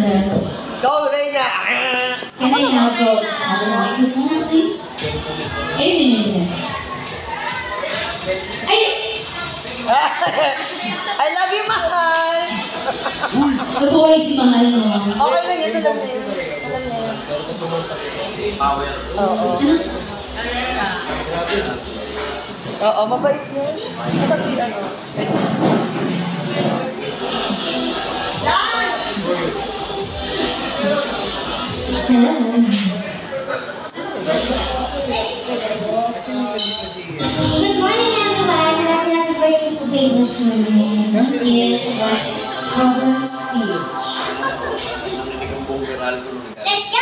Go, Reyna! Can I have the microphone, please? Amen. I love you, mahal! The boy si mahal mo. Okay lang yan, alam niya. Alam niya. Oo. Oo, mabait yun. Masakti ano. Good morning, everyone. Happy birthday to Famous Women. Cover speech. Let's go!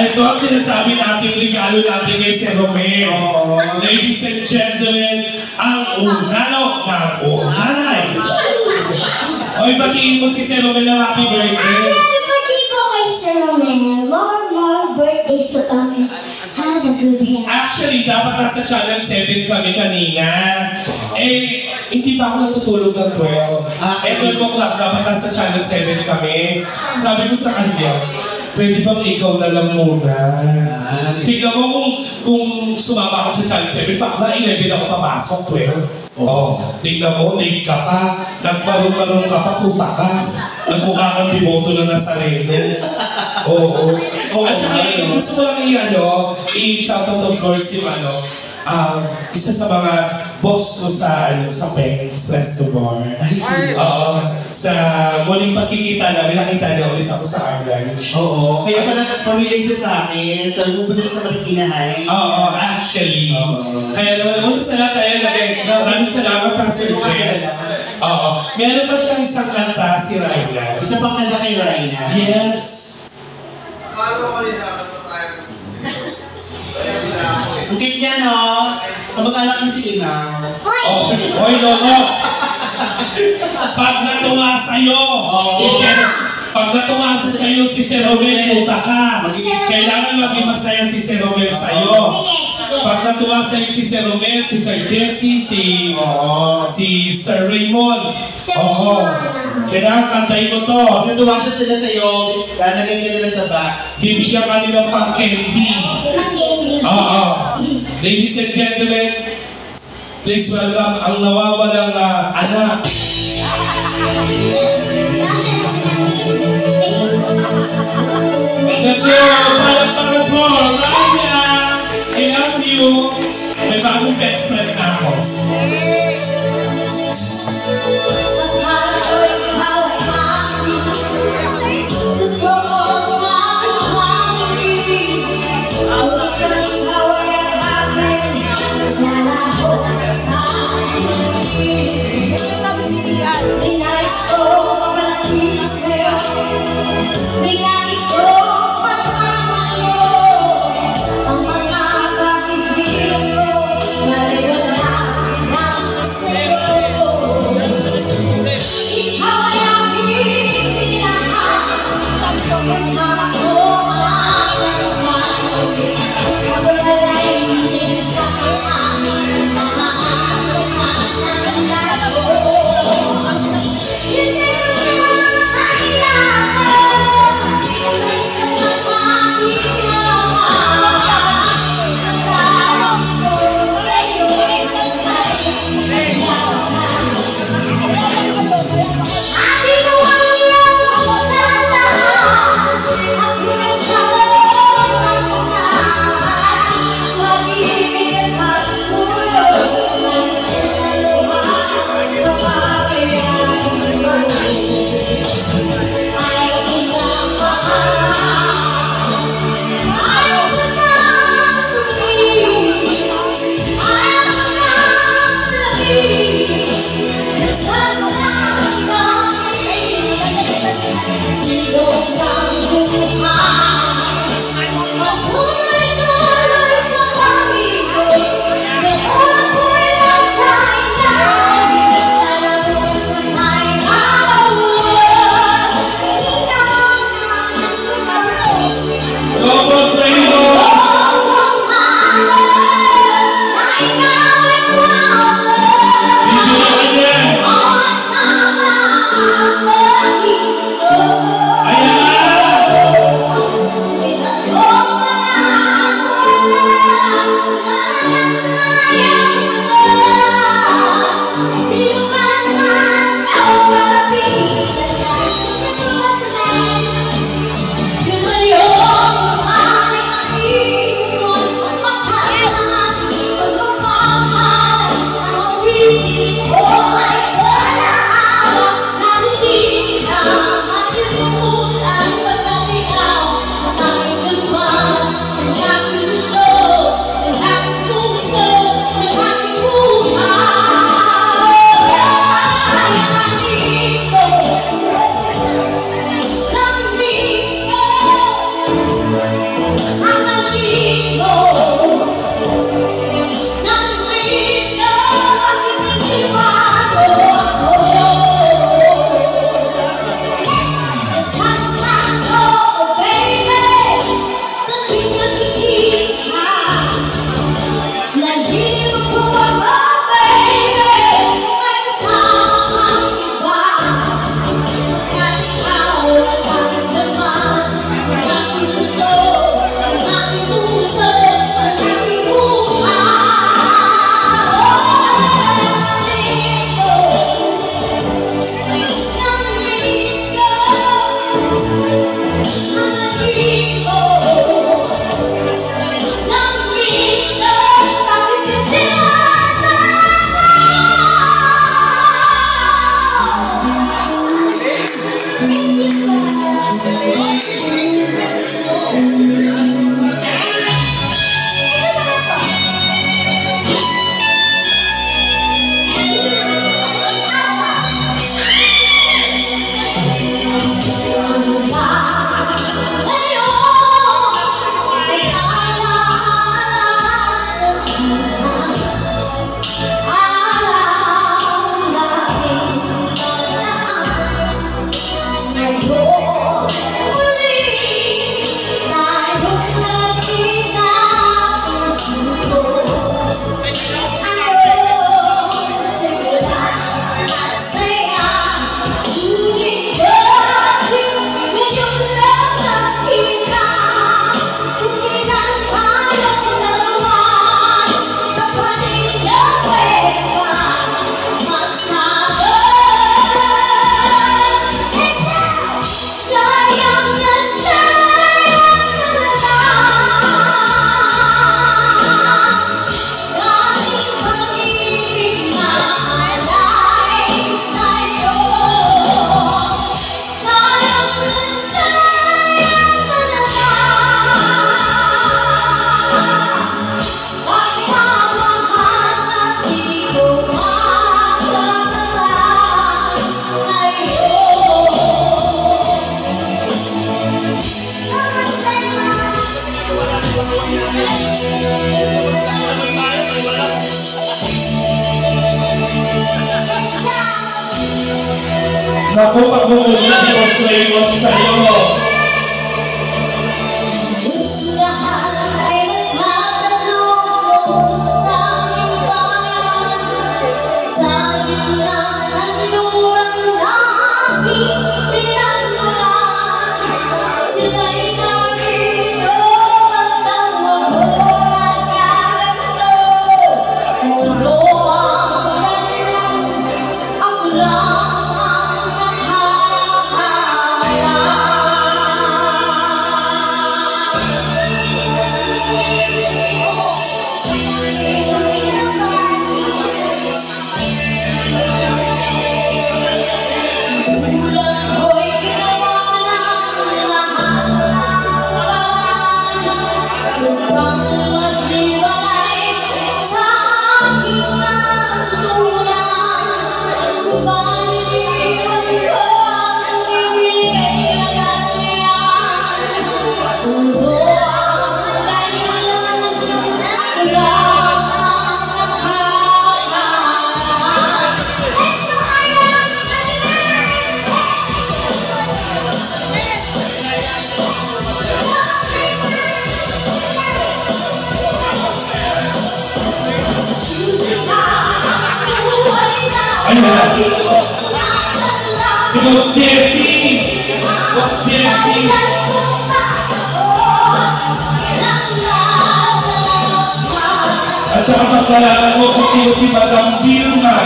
Ito ang sinasabi natin, regalo natin kay Sir Romeo. Ladies and gentlemen, ang unano ng unanay. O ibatiin mo si Sir Romeo ng happy birthday. Happy birthday po kay Sir Romeo. More birthdays to come and have a good health. Actually, dapat nasa Channel 7 kami kanina. Eh, hindi pa ako natutulog ng 12. Eh, 12 o'clock, dapat nasa Channel 7 kami. Sabi ko sa kanya, pwede bang ikaw na lang muna? Tignan mo kung sumama ako sa Channel 7, baka 11 ako papasok, 12. Tignan mo, late ka pa, nagmarong-marong ka pa, puta ka. Nagmukha kang devoto na Nazareno. At saka, gusto ko lang i-shoutout of course yung isa sa mga boss ko sa Pengs Restaurant. Oo, sa muling pagkikita namin, nakita niya ulit ako sa Argange. Oo, kaya pala pamilya siya sa akin. Sabi mo ba sa Marikina High? Oo, actually. Kaya naman, una sa lahat tayo maraming salamat ang Sir Jess. Oo. Meron pa siyang isang kanta, si Raina. Isa pang kanta kay Raina? Yes. Ang cute niya, no? Kamag-anak niya si Imaw. Hoy, Lolo! Pag natuwa sa'yo, pag natuwa sa'yo si Sir Romel, puta ka. Kailangan maging masaya si Sir Romel sa'yo. Pag natuwa sa'yo si Sir Romel, si Sir Jesse, si Sir Raymond. Oo. Kailangan kantayin mo to. Pag natuwa siya sila sa'yo, lalagay ka nila sa box. Bibigyan ka nila pang candy. Oo. Ladies and gentlemen, please welcome ang nawawalang anak. Let's go! Palakpakan po! Rania! I love you! May bagong best friend na ako. Be nice, oh. Naku, pag-uuli si Boss Raymond sa'yo. Si Boss Jessie! Boss Jessie! At saka pagkalaman mo kung sino si Madam Vilma.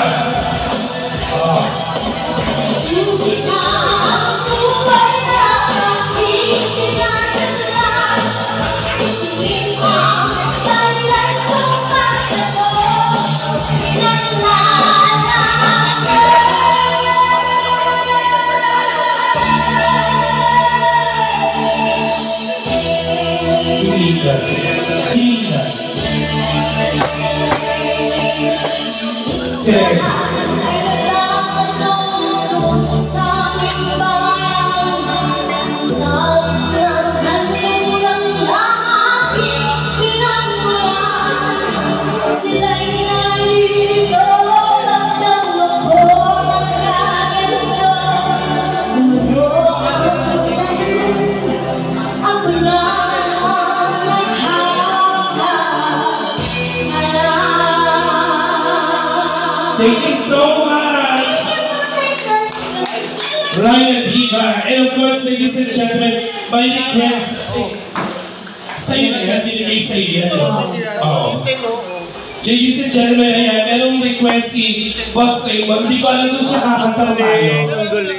Hilina. Thank you so much! Ryan Diva. And of course, ladies and gentlemen, my request. Sa'yo na yan, binigay sa'yo yan. Oo. Ladies and gentlemen, ayan, merong request si Boss Raymond. Hindi ko alam kung siya kakanta tayo.